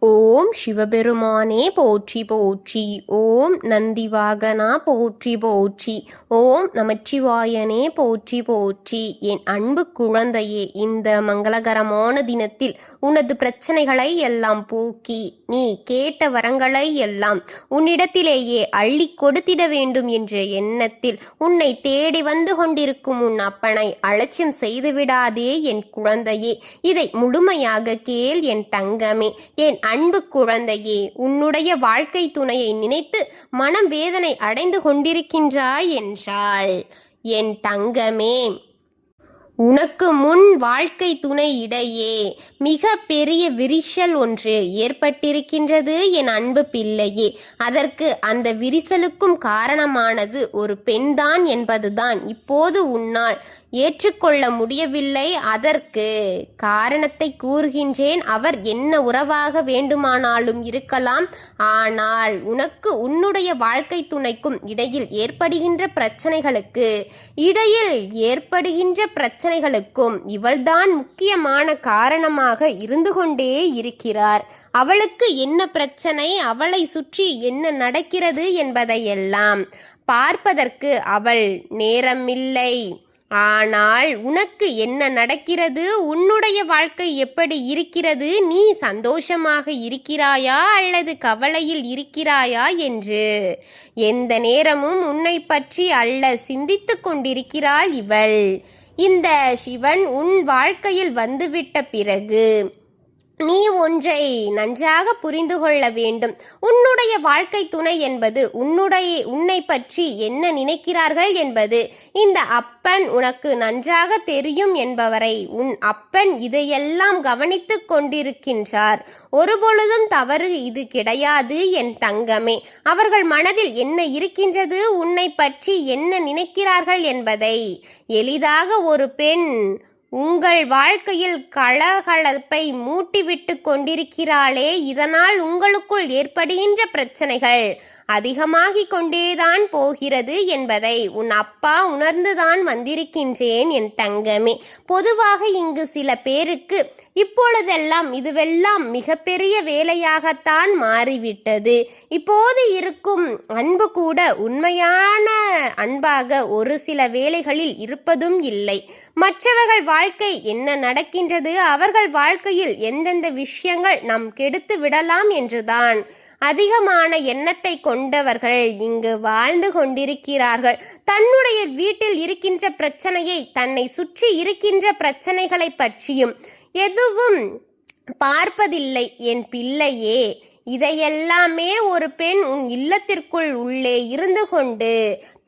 ஓம் சிவபெருமானே போற்றி போற்றி. ஓம் நந்திவாகனா போற்றி போற்றி. ஓம் நமச்சிவாயனே போற்றி போற்றி. என் அன்பு குழந்தையே, இந்த மங்களகரமான தினத்தில் உனது பிரச்சனைகளை எல்லாம் போக்கி நீ கேட்ட வரங்களை எல்லாம் உன்னிடத்திலேயே அள்ளி கொடுத்திட வேண்டும் என்ற எண்ணத்தில் உன்னை தேடி வந்து கொண்டிருக்கும் உன் அப்பனை அலட்சியம் செய்துவிடாதே என் குழந்தையே. இதை முழுமையாக கேள் என் தங்கமே. என் அன்பு குழந்தையே, உன்னுடைய வாழ்க்கை துணையை நினைத்து மனம் வேதனை அடைந்து கொண்டிருக்கின்றாய் என்றால் என் தங்கமே, உனக்கு முன் வாழ்க்கை துணை இடையே மிக பெரிய விரிசல் ஒன்று ஏற்பட்டிருக்கின்றது என் அன்பு பிள்ளையே. அதற்கு அந்த விரிசலுக்கும் காரணமானது ஒரு பெண்தான் என்பதுதான் இப்போது உன்னால் ஏற்றுக்கொள்ள முடியவில்லை. அதற்கு காரணத்தை கூறுகின்றேன். அவர் என்ன உறவாக வேண்டுமானாலும் இருக்கலாம். ஆனால் உனக்கு உன்னுடைய வாழ்க்கை துணைக்கும் இடையில் ஏற்படுகின்ற பிரச்சனைகளுக்கும் இவள்தான் முக்கியமான காரணமாக இருந்து கொண்டே இருக்கிறார். அவளுக்கு என்ன பிரச்சனை, அவளை சுற்றி என்ன நடக்கிறது என்பதையெல்லாம் பார்ப்பதற்கு அவள் நேரமில்லை. ஆனால் உனக்கு என்ன நடக்கிறது, உன்னுடைய வாழ்க்கை எப்படி இருக்கிறது, நீ சந்தோஷமாக இருக்கிறாயா அல்லது கவலையில் இருக்கிறாயா என்று எந்த நேரமும் உன்னை பற்றி அல்ல சிந்தித்து கொண்டிருக்கிறாள் இவள். இந்த சிவன் உன் வாழ்க்கையில் வந்துவிட்ட பிறகு நீ ஒன்றை நன்றாக புரிந்து கொள்ள வேண்டும். உன்னுடைய வாழ்க்கை துணை என்பது உன்னை பற்றி என்ன நினைக்கிறார்கள் என்பது இந்த அப்பன் உனக்கு நன்றாக தெரியும் என்பவரை உன் அப்பன் இதையெல்லாம் கவனித்து கொண்டிருக்கின்றார். ஒருபொழுதும் தவறு இது கிடையாது என் தங்கமே. அவர்கள் மனதில் என்ன இருக்கின்றது, உன்னை பற்றி என்ன நினைக்கிறார்கள் என்பதை எளிதாக ஒரு பெண் உங்கள் வாழ்க்கையில் கலகலப்பை மூட்டிவிட்டு கொண்டிருக்கிறாளே, இதனால் உங்களுக்குள் ஏற்படுகின்ற பிரச்சனைகள் அதிகமாகிக் கொண்டேதான் போகிறது என்பதை உன் அப்பா உணர்ந்துதான் வந்திருக்கின்றேன் என் தங்கமே. பொதுவாக இங்கு சில பேருக்கு இப்பொழுதெல்லாம் இதுவெல்லாம் மிகப்பெரிய வேலையாகத்தான் மாறிவிட்டது. இப்போது இருக்கும் அன்பு கூட உண்மையான அன்பாக ஒரு சில வேளைகளில் இருப்பதும் இல்லை. மற்றவர்கள் வாழ்க்கை என்ன நடக்கின்றது, அவர்கள் வாழ்க்கையில் எந்தெந்த விஷயங்கள் நாம் கெடுத்து விடலாம் என்றுதான் அதிகமான எண்ணத்தை கொண்டவர்கள் இங்கு வாழ்ந்து கொண்டிருக்கிறார்கள். தன்னுடைய வீட்டில் இருக்கின்ற பிரச்சனையை, தன்னை சுற்றி இருக்கின்ற பிரச்சனைகளை பற்றியும் எதுவும் பார்ப்பதில்லை என் பிள்ளையே. இதையெல்லாமே ஒரு பெண் உன் இல்லத்திற்குள் உள்ளே இருந்து கொண்டு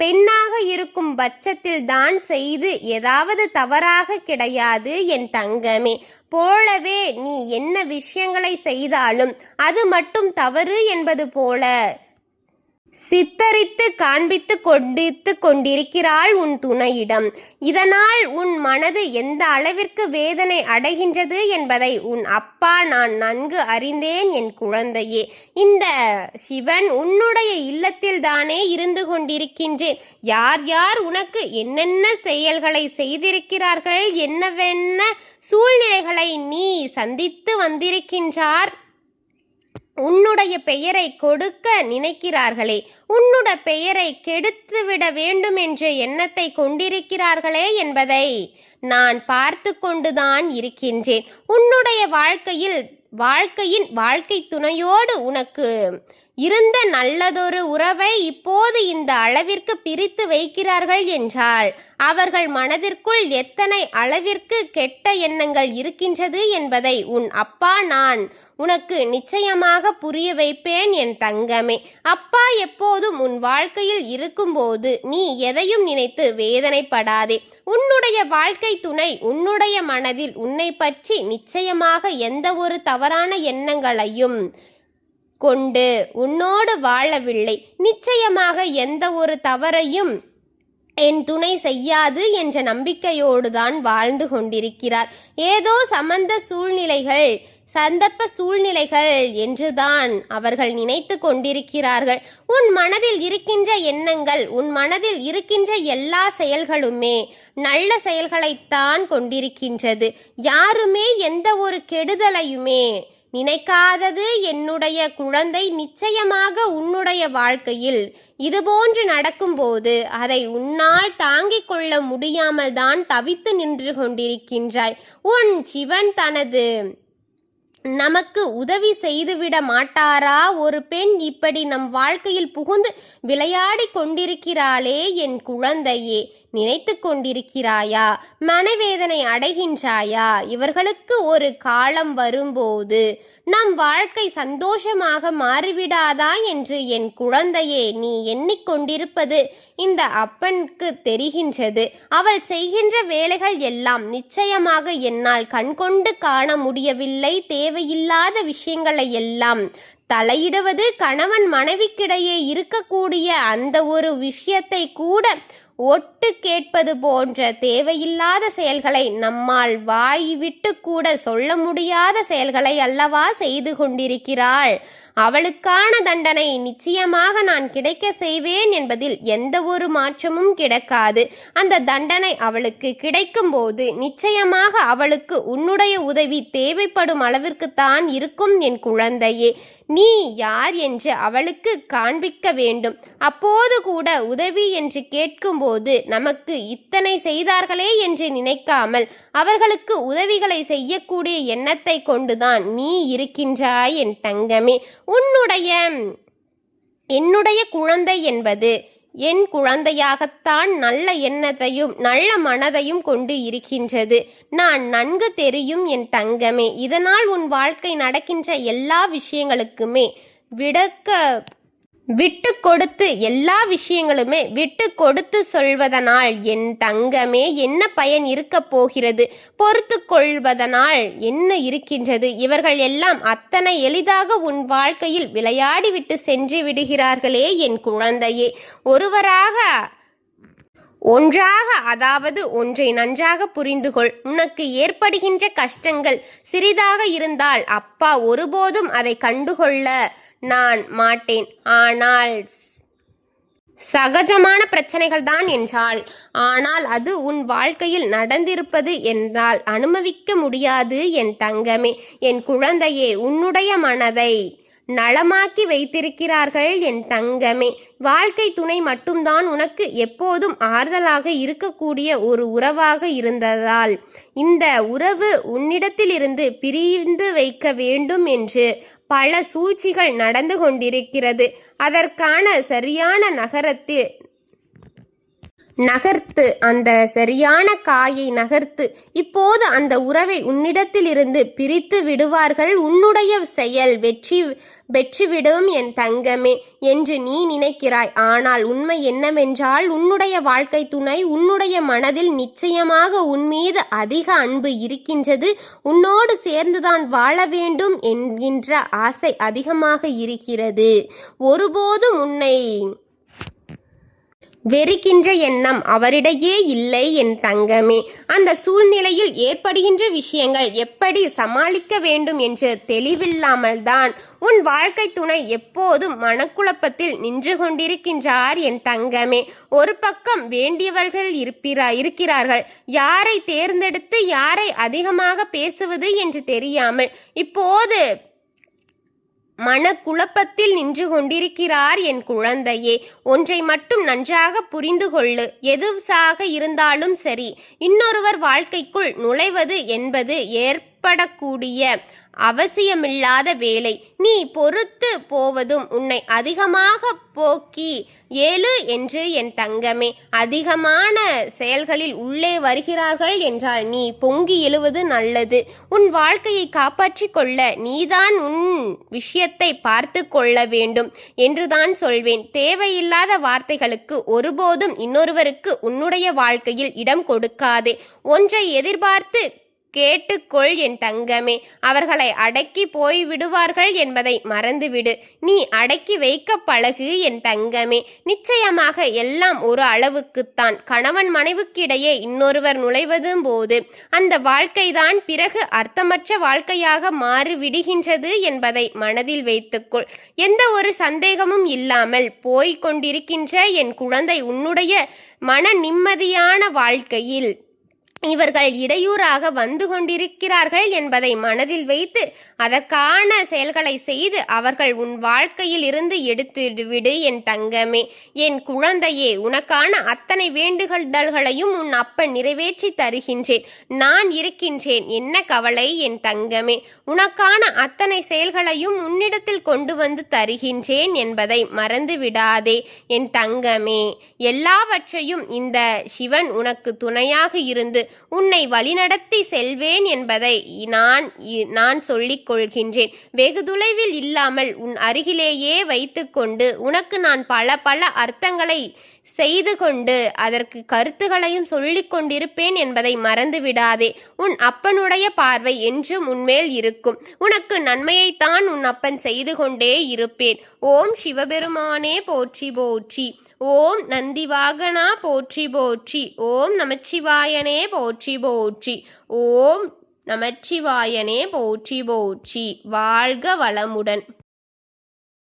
பெண்ணாக இருக்கும் பட்சத்தில் தான் செய்து ஏதாவது தவறாக கிடையாது என் தங்கமே. போலவே நீ என்ன விஷயங்களை செய்தாலும் அது மட்டும் தவறு என்பது போல சித்தரித்து காண்பித்து கொண்டிருக்கிறாள் உன் துணையிடம். இதனால் உன் மனது எந்த அளவிற்கு வேதனை அடைகின்றது என்பதை உன் அப்பா நான் நன்கு அறிந்தேன் என் குழந்தையே. இந்த சிவன் உன்னுடைய இல்லத்தில் தானே இருந்து கொண்டிருக்கின்றேன். யார் யார் உனக்கு என்னென்ன செயல்களை செய்திருக்கிறார்கள், என்னவென்ன சூழ்நிலைகளை நீ சந்தித்து வந்திருக்கின்றார், உன்னுடைய பெயரை கொடுக்க நினைக்கிறார்களே, உன்னுடைய பெயரை கெடுத்துவிட வேண்டும் என்ற எண்ணத்தை கொண்டிருக்கிறார்களே என்பதை நான் பார்த்து கொண்டுதான் இருக்கின்றேன். உன்னுடைய வாழ்க்கை துணையோடு உனக்கு இருந்த நல்லதொரு உறவை இப்போது இந்த அளவிற்கு பிரித்து வைக்கிறார்கள் என்றால் அவர்கள் மனதிற்குள் எத்தனை அளவிற்கு கெட்ட எண்ணங்கள் இருக்கின்றது என்பதை உன் அப்பா நான் உனக்கு நிச்சயமாக புரிய வைப்பேன் என் தங்கமே. அப்பா எப்போதும் உன் வாழ்க்கையில் இருக்கும்போது நீ எதையும் நினைத்து வேதனைப்படாதே. உன்னுடைய வாழ்க்கை துணை உன்னுடைய மனதில் உன்னை பற்றி நிச்சயமாக எந்த ஒரு தவறான எண்ணங்களையும் கொண்டு உன்னோடு வாழவில்லை. நிச்சயமாக எந்த ஒரு தவறையும் என் துணை செய்யாது என்ற நம்பிக்கையோடு தான் வாழ்ந்து கொண்டிருக்கிறார். ஏதோ சந்தர்ப்ப சூழ்நிலைகள் என்றுதான் அவர்கள் நினைத்து கொண்டிருக்கிறார்கள். உன் மனதில் இருக்கின்ற எண்ணங்கள், உன் மனதில் இருக்கின்ற எல்லா செயல்களுமே நல்ல செயல்களைத்தான் கொண்டிருக்கின்றது. யாருமே எந்த ஒரு கெடுதலையுமே நினைக்காதது என்னுடைய குழந்தை நிச்சயமாக உன்னுடைய வாழ்க்கையில் இதுபோன்று நடக்கும்போது அதை உன்னால் தாங்கிக் கொள்ள முடியாமல் தான் தவித்து நின்று கொண்டிருக்கின்றாய். உன் சிவன் தனது நமக்கு உதவி செய்துவிட மாட்டாரா? ஒரு பெண் இப்படி நம் வாழ்க்கையில் புகுந்து விளையாடி கொண்டிருக்கிறாளே என் குழந்தையே, நினைத்து கொண்டிருக்கிறாயா? மனவேதனை அடைகின்றாயா? இவர்களுக்கு ஒரு காலம் வரும்போது நம் வாழ்க்கை சந்தோஷமாக மாறிவிடாதா என்று என் குழந்தையே நீ எண்ணிக்கொண்டிருப்பது இந்த அப்பனுக்கு தெரிகின்றது. அவள் செய்கின்ற வேலைகள் எல்லாம் நிச்சயமாக என்னால் கண்கொண்டு காண முடியவில்லை. தேவையில்லாத விஷயங்களை எல்லாம் தலையிடுவது, கணவன் மனைவிக்கிடையே இருக்கக்கூடிய அந்த ஒரு விஷயத்தை கூட ஒட்டு கேட்பது போன்ற தேவையில்லாத செயல்களை, நம்மால் வாய் விட்டு கூட சொல்ல முடியாத செயல்களை அல்லவா செய்து கொண்டிருக்கிறாள். அவளுக்கான தண்டனை நிச்சயமாக நான் கிடைக்க செய்வேன் என்பதில் எந்த ஒரு மாற்றமும் கிடைக்காது. அந்த தண்டனை அவளுக்கு கிடைக்கும் போது நிச்சயமாக அவளுக்கு உன்னுடைய உதவி தேவைப்படும் அளவிற்குத்தான் இருக்கும் என் குழந்தையே. நீ யார் என்று அவளுக்கு காண்பிக்க வேண்டும். அப்போது கூட உதவி என்று கேட்கும்போது நமக்கு இத்தனை செய்தார்களே என்று நினைக்காமல் அவர்களுக்கு உதவிகளை செய்யக்கூடிய எண்ணத்தை கொண்டுதான் நீ இருக்கின்றாய் என் தங்கமே. என்னுடைய குழந்தை என்பது என் குழந்தையாகத்தான் நல்ல எண்ணத்தையும் நல்ல மனதையும் கொண்டு இருக்கின்றது. நான் நன்கு தெரியும் என் தங்கமே. இதனால் உன் வாழ்க்கை நடக்கின்ற எல்லா விஷயங்களுக்குமே விட்டு கொடுத்து எல்லா விஷயங்களுமே விட்டு கொடுத்து சொல்வதனால் என் தங்கமே என்ன பயன் இருக்க போகிறது? பொறுத்து கொள்வதனால் என்ன இருக்கின்றது? இவர்கள் எல்லாம் அத்தனை எளிதாக உன் வாழ்க்கையில் விளையாடி விட்டு சென்று விடுகிறார்களே என் குழந்தையே. ஒன்றாக, அதாவது ஒன்றை நன்றாக புரிந்துகொள். உனக்கு ஏற்படுகின்ற கஷ்டங்கள் சிறிதாக இருந்தால் அப்பா ஒருபோதும் அதை கண்டுகொள்ள நான் மாட்டேன். ஆனால் சகஜமான பிரச்சனைகள் தான் என்றால், ஆனால் அது உன் வாழ்க்கையில் நடந்திருப்பது என்றால் அனுமதிக்க முடியாது என் தங்கமே. என் குழந்தையே, உன்னுடைய மனதை நலமாக்கி வைத்திருக்கிறார்கள் என் தங்கமே. வாழ்க்கை துணை மட்டும்தான் உனக்கு எப்போதும் ஆறுதலாக இருக்கக்கூடிய ஒரு உறவாக இருந்ததால் இந்த உறவு உன்னிடத்திலிருந்து பிரிந்து வைக்க வேண்டும் என்று பல சூழ்ச்சிகள் நடந்து கொண்டிருக்கிறது. அதற்கான சரியான நகர்த்து, அந்த சரியான காயை நகர்த்து. இப்போது அந்த உறவை உன்னிடத்திலிருந்து பிரித்து விடுவார்கள். உன்னுடைய செயல் வெற்றிவிடும் என் தங்கமே என்று நீ நினைக்கிறாய். ஆனால் உண்மை என்னவென்றால், உன்னுடைய வாழ்க்கை துணை உன்னுடைய மனதில் நிச்சயமாக உன்மீது அதிக அன்பு இருக்கின்றது. உன்னோடு சேர்ந்துதான் வாழ வேண்டும் என்கின்ற ஆசை அதிகமாக இருக்கிறது. ஒருபோதும் உன்னை வெறுக்கின்ற எண்ணம் அவரிடையே இல்லை என் தங்கமே. அந்த சூழ்நிலையில் ஏற்படுகின்ற விஷயங்கள் எப்படி சமாளிக்க வேண்டும் என்று தெளிவில்லாமல் தான் உன் வாழ்க்கை துணை எப்போதும் மனக்குழப்பத்தில் நின்று கொண்டிருக்கின்றார் என் தங்கமே. ஒரு பக்கம் வேண்டியவர்கள் இருக்கிறார்கள். யாரை தேர்ந்தெடுத்து யாரை அதிகமாக பேசுவது என்று தெரியாமல் இப்போது மனக்குழப்பத்தில் நின்று கொண்டிருக்கிறார் என் குழந்தையே. ஒன்றை மட்டும் நன்றாக புரிந்து கொள்ளு. எதுவாக இருந்தாலும் சரி, இன்னொருவர் வாழ்க்கைக்குள் நுழைவது என்பது ஏற்படக்கூடிய அவசியமில்லாத வேலை. நீ பொறுத்து போவதும் உன்னை அதிகமாக போக்கி ஏழு என்று என் தங்கமே. அதிகமான செயல்களில் உள்ளே வருகிறார்கள் என்றால் நீ பொங்கி எழுவது நல்லது. உன் வாழ்க்கையை காப்பாற்றி கொள்ள நீதான் உன் விஷயத்தை பார்த்து கொள்ள வேண்டும் என்றுதான் சொல்வேன். தேவையில்லாத வார்த்தைகளுக்கு ஒருபோதும் இன்னொருவருக்கு உன்னுடைய வாழ்க்கையில் இடம் கொடுக்காதே. ஒன்றை எதிர்பார்த்து கேட்டுக்கொள் என் தங்கமே. அவர்களை அடக்கி போய் விடுவார்கள் என்பதை மறந்துவிடு. நீ அடக்கி வைக்க பழகு என் தங்கமே. நிச்சயமாக எல்லாம் ஒரு அளவுக்குத்தான். கணவன் மனைவிக்கிடையே இன்னொருவர் நுழைவதும் போது அந்த வாழ்க்கைதான் பிறகு அர்த்தமற்ற வாழ்க்கையாக மாறிவிடுகின்றது என்பதை மனதில் வைத்துக்கொள். எந்த ஒரு சந்தேகமும் இல்லாமல் போய்கொண்டிருக்கின்ற என் குழந்தை உன்னுடைய மன நிம்மதியான வாழ்க்கையில் இவர்கள் இடையூறாக வந்து கொண்டிருக்கிறார்கள் என்பதை மனதில் வைத்து அதற்கான செயல்களை செய்து அவர்கள் உன் வாழ்க்கையில் இருந்து எடுத்துவிடு என் தங்கமே. என் குழந்தையே, உனக்கான அத்தனை வேண்டுதல்களையும் உன் அப்பன் நிறைவேற்றி தருகின்றேன். நான் இருக்கின்றேன், என்ன கவலை என் தங்கமே. உனக்கான அத்தனை செயல்களையும் உன்னிடத்தில் கொண்டு வந்து தருகின்றேன் என்பதை மறந்து விடாதே என் தங்கமே. எல்லாவற்றையும் இந்த சிவன் உனக்கு துணையாக இருந்து உன்னை வழிநடத்தி செல்வேன் என்பதை நான் சொல்லிக் கொள்கின்றேன். வெகு தொலைவில் இல்லாமல் உன் அருகிலேயே வைத்துக்கொண்டு உனக்கு நான் பல அர்த்தங்களை செய்து கொண்டு அதற்கு கருத்துகளையும் சொல்லிக் கொண்டிருப்பேன் என்பதை மறந்து விடாதே. உன் அப்பனுடைய பார்வை என்றும் உன்மேல் இருக்கும். உனக்கு நன்மையைத்தான் உன் அப்பன் செய்து கொண்டே இருப்பேன். ஓம் சிவபெருமானே போற்றி போற்றி. ஓம் நந்திவாகனா போற்றி போற்றி. ஓம் நமச்சிவாயனே போற்றி போற்றி. ஓம் நமச்சிவாயனே போற்றி போற்றி. வாழ்க வளமுடன்.